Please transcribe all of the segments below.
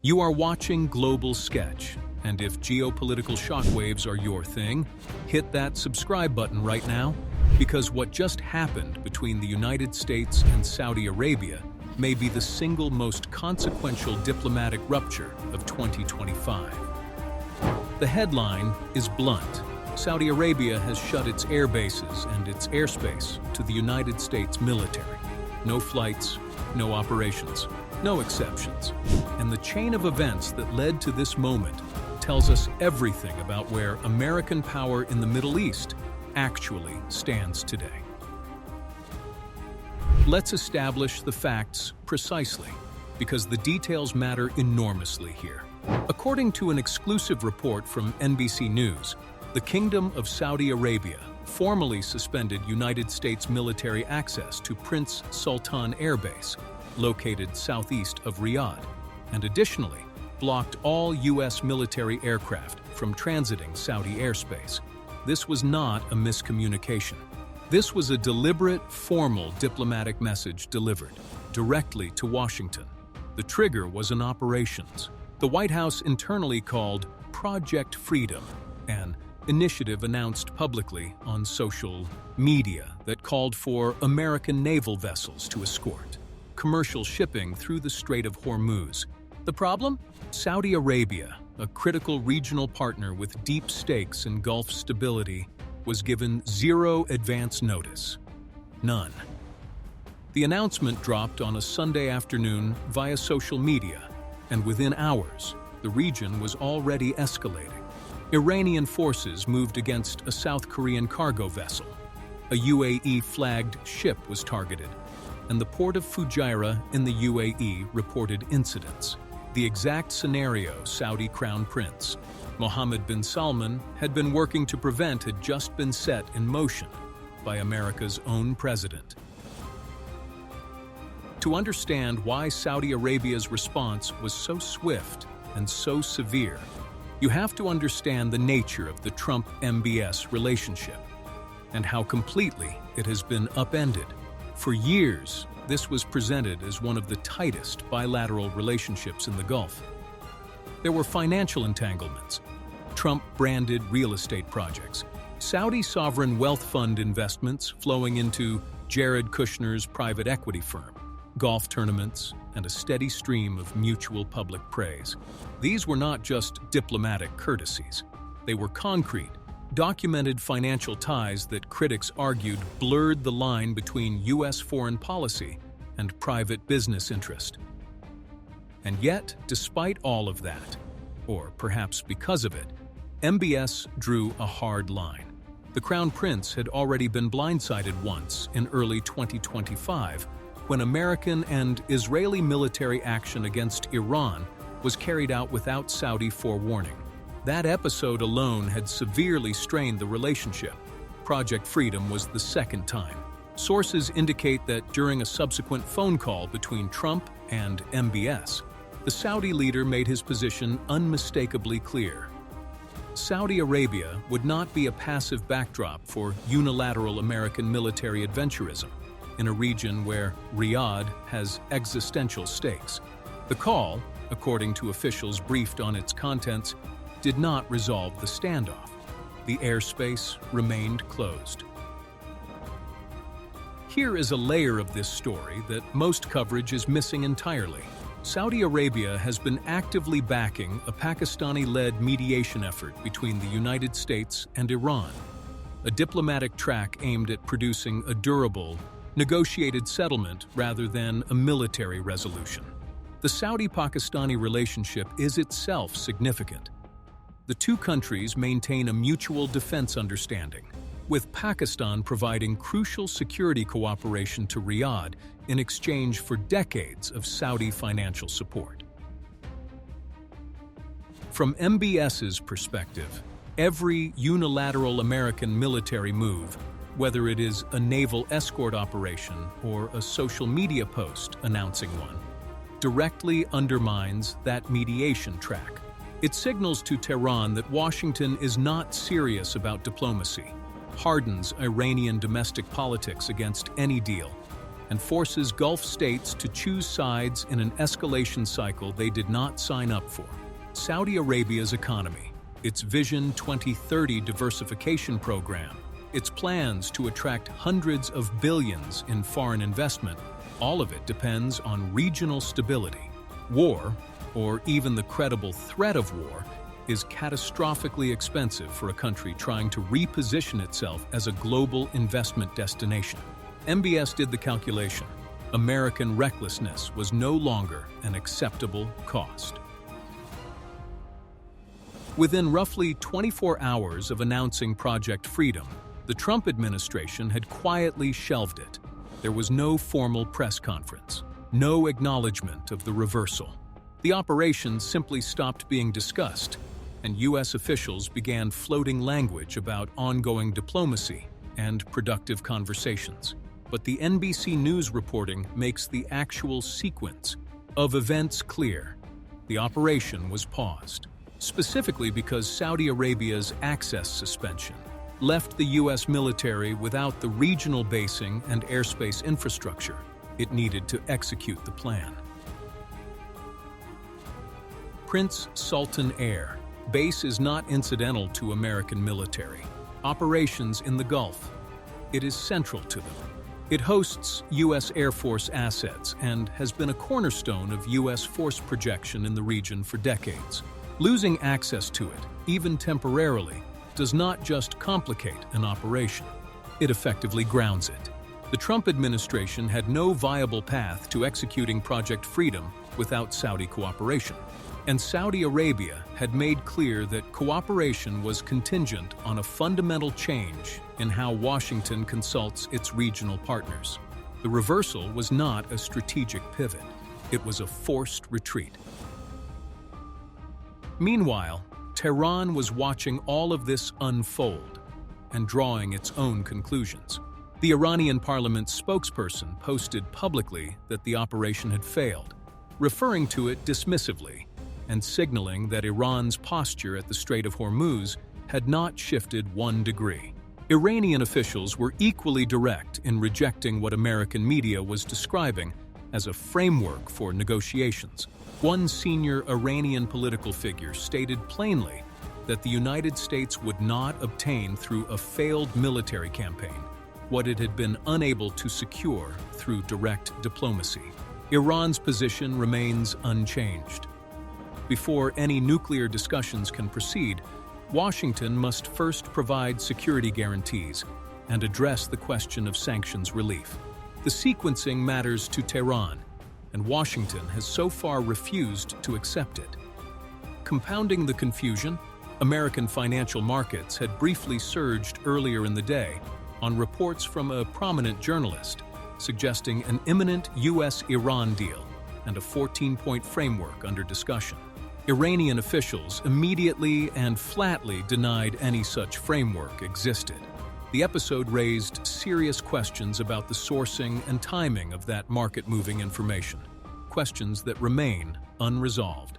You are watching Global Sketch, and if geopolitical shockwaves are your thing, hit that subscribe button right now, because what just happened between the United States and Saudi Arabia may be the single most consequential diplomatic rupture of 2025. The headline is blunt. Saudi Arabia has shut its air bases and its airspace to the United States military. No flights, no operations, no exceptions. And the chain of events that led to this moment tells us everything about where American power in the Middle East actually stands today. Let's establish the facts precisely, because the details matter enormously here. According to an exclusive report from NBC News, the Kingdom of Saudi Arabia formally suspended United States military access to Prince Sultan Airbase, located southeast of Riyadh, and additionally blocked all U.S. military aircraft from transiting Saudi airspace. This was not a miscommunication. This was a deliberate, formal diplomatic message delivered directly to Washington. The trigger was an operations the White House internally called Project Freedom, an initiative announced publicly on social media that called for American naval vessels to escort commercial shipping through the Strait of Hormuz. The problem? Saudi Arabia, a critical regional partner with deep stakes in Gulf stability, was given zero advance notice. None. The announcement dropped on a Sunday afternoon via social media, and within hours, the region was already escalating. Iranian forces moved against a South Korean cargo vessel. A UAE-flagged ship was targeted, and the port of Fujairah in the UAE reported incidents. The exact scenario Saudi Crown Prince Mohammed bin Salman had been working to prevent had just been set in motion by America's own president. To understand why Saudi Arabia's response was so swift and so severe, you have to understand the nature of the Trump-MBS relationship and how completely it has been upended. For years, this was presented as one of the tightest bilateral relationships in the Gulf. There were financial entanglements, Trump-branded real estate projects, Saudi sovereign wealth fund investments flowing into Jared Kushner's private equity firm, golf tournaments, and a steady stream of mutual public praise. These were not just diplomatic courtesies. They were concrete, documented financial ties that critics argued blurred the line between U.S. foreign policy and private business interest. And yet, despite all of that, or perhaps because of it, MBS drew a hard line. The Crown Prince had already been blindsided once in early 2025 when American and Israeli military action against Iran was carried out without Saudi forewarning. That episode alone had severely strained the relationship. Project Freedom was the second time. Sources indicate that during a subsequent phone call between Trump and MBS, the Saudi leader made his position unmistakably clear. Saudi Arabia would not be a passive backdrop for unilateral American military adventurism in a region where Riyadh has existential stakes. The call, according to officials briefed on its contents, did not resolve the standoff. The airspace remained closed. Here is a layer of this story that most coverage is missing entirely. Saudi Arabia has been actively backing a Pakistani-led mediation effort between the United States and Iran, a diplomatic track aimed at producing a durable, negotiated settlement rather than a military resolution. The Saudi-Pakistani relationship is itself significant. The two countries maintain a mutual defense understanding, with Pakistan providing crucial security cooperation to Riyadh in exchange for decades of Saudi financial support. From MBS's perspective, every unilateral American military move, whether it is a naval escort operation or a social media post announcing one, directly undermines that mediation track. It signals to Tehran that Washington is not serious about diplomacy, hardens Iranian domestic politics against any deal, and forces Gulf states to choose sides in an escalation cycle they did not sign up for. Saudi Arabia's economy, its Vision 2030 diversification program, its plans to attract hundreds of billions in foreign investment, all of it depends on regional stability. War, or even the credible threat of war, is catastrophically expensive for a country trying to reposition itself as a global investment destination. MBS did the calculation. American recklessness was no longer an acceptable cost. Within roughly 24 hours of announcing Project Freedom, the Trump administration had quietly shelved it. There was no formal press conference, no acknowledgement of the reversal. The operation simply stopped being discussed, and U.S. officials began floating language about ongoing diplomacy and productive conversations. But the NBC News reporting makes the actual sequence of events clear. The operation was paused, specifically because Saudi Arabia's access suspension left the U.S. military without the regional basing and airspace infrastructure it needed to execute the plan. Prince Sultan Airbase is not incidental to American military operations in the Gulf. It is central to them. It hosts U.S. Air Force assets and has been a cornerstone of U.S. force projection in the region for decades. Losing access to it, even temporarily, does not just complicate an operation. It effectively grounds it. The Trump administration had no viable path to executing Project Freedom without Saudi cooperation. And Saudi Arabia had made clear that cooperation was contingent on a fundamental change in how Washington consults its regional partners. The reversal was not a strategic pivot. It was a forced retreat. Meanwhile, Tehran was watching all of this unfold and drawing its own conclusions. The Iranian parliament's spokesperson posted publicly that the operation had failed, referring to it dismissively and signaling that Iran's posture at the Strait of Hormuz had not shifted 1 degree. Iranian officials were equally direct in rejecting what American media was describing as a framework for negotiations. One senior Iranian political figure stated plainly that the United States would not obtain through a failed military campaign what it had been unable to secure through direct diplomacy. Iran's position remains unchanged. Before any nuclear discussions can proceed, Washington must first provide security guarantees and address the question of sanctions relief. The sequencing matters to Tehran, and Washington has so far refused to accept it. Compounding the confusion, American financial markets had briefly surged earlier in the day on reports from a prominent journalist suggesting an imminent U.S.-Iran deal and a 14-point framework under discussion. Iranian officials immediately and flatly denied any such framework existed. The episode raised serious questions about the sourcing and timing of that market-moving information, questions that remain unresolved.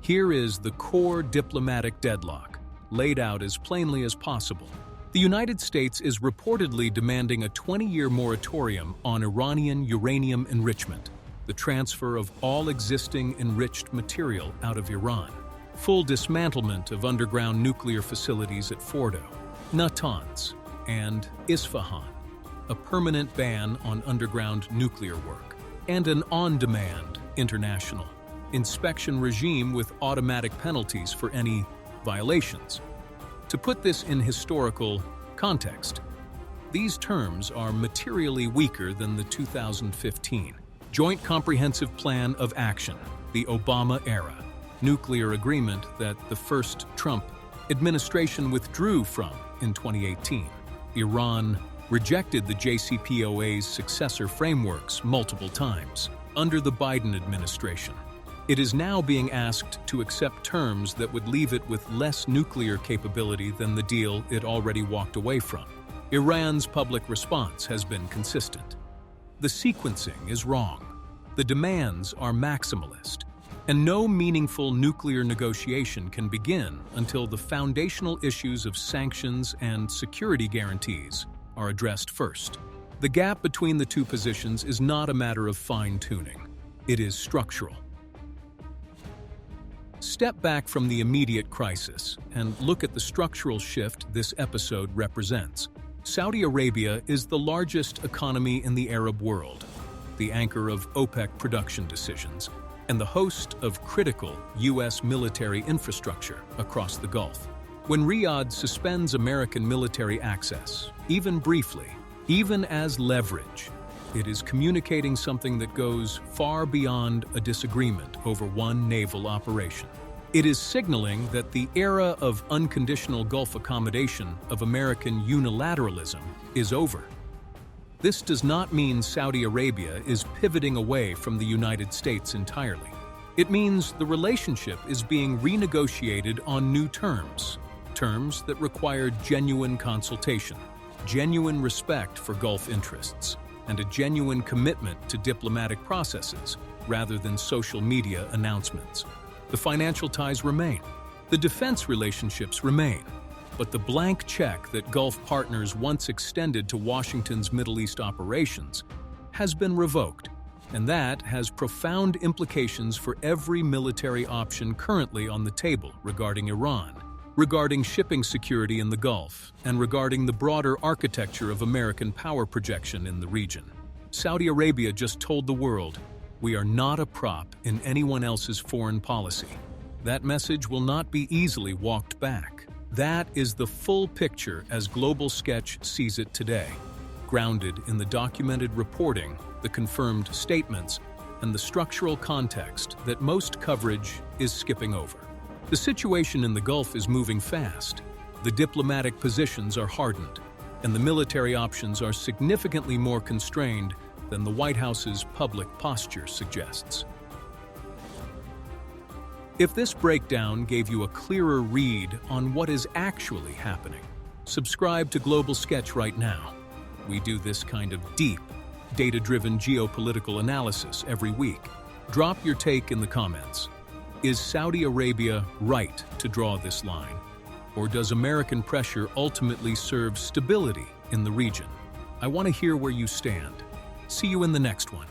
Here is the core diplomatic deadlock, laid out as plainly as possible. The United States is reportedly demanding a 20-year moratorium on Iranian uranium enrichment, the transfer of all existing enriched material out of Iran, full dismantlement of underground nuclear facilities at Fordo, Natanz, and Isfahan, a permanent ban on underground nuclear work, and an on-demand international inspection regime with automatic penalties for any violations. To put this in historical context, these terms are materially weaker than the 2015 Joint Comprehensive Plan of Action, the Obama-era nuclear agreement that the first Trump administration withdrew from in 2018. Iran rejected the JCPOA's successor frameworks multiple times under the Biden administration. It is now being asked to accept terms that would leave it with less nuclear capability than the deal it already walked away from. Iran's public response has been consistent. The sequencing is wrong. The demands are maximalist, and no meaningful nuclear negotiation can begin until the foundational issues of sanctions and security guarantees are addressed first. The gap between the two positions is not a matter of fine-tuning. It is structural. Step back from the immediate crisis and look at the structural shift this episode represents. Saudi Arabia is the largest economy in the Arab world, the anchor of OPEC production decisions, and the host of critical U.S. military infrastructure across the Gulf. When Riyadh suspends American military access, even briefly, even as leverage, it is communicating something that goes far beyond a disagreement over one naval operation. It is signaling that the era of unconditional Gulf accommodation of American unilateralism is over. This does not mean Saudi Arabia is pivoting away from the United States entirely. It means the relationship is being renegotiated on new terms that require genuine consultation, genuine respect for Gulf interests, and a genuine commitment to diplomatic processes rather than social media announcements. The financial ties remain. The defense relationships remain. But the blank check that Gulf partners once extended to Washington's Middle East operations has been revoked, and that has profound implications for every military option currently on the table regarding Iran, regarding shipping security in the Gulf, and regarding the broader architecture of American power projection in the region. Saudi Arabia just told the world, "We are not a prop in anyone else's foreign policy." That message will not be easily walked back. That is the full picture as Global Sketch sees it today, grounded in the documented reporting, the confirmed statements, and the structural context that most coverage is skipping over. The situation in the Gulf is moving fast. The diplomatic positions are hardened, and the military options are significantly more constrained than the White House's public posture suggests. If this breakdown gave you a clearer read on what is actually happening, subscribe to Global Sketch right now. We do this kind of deep, data-driven geopolitical analysis every week. Drop your take in the comments. Is Saudi Arabia right to draw this line? Or does American pressure ultimately serve stability in the region? I want to hear where you stand. See you in the next one.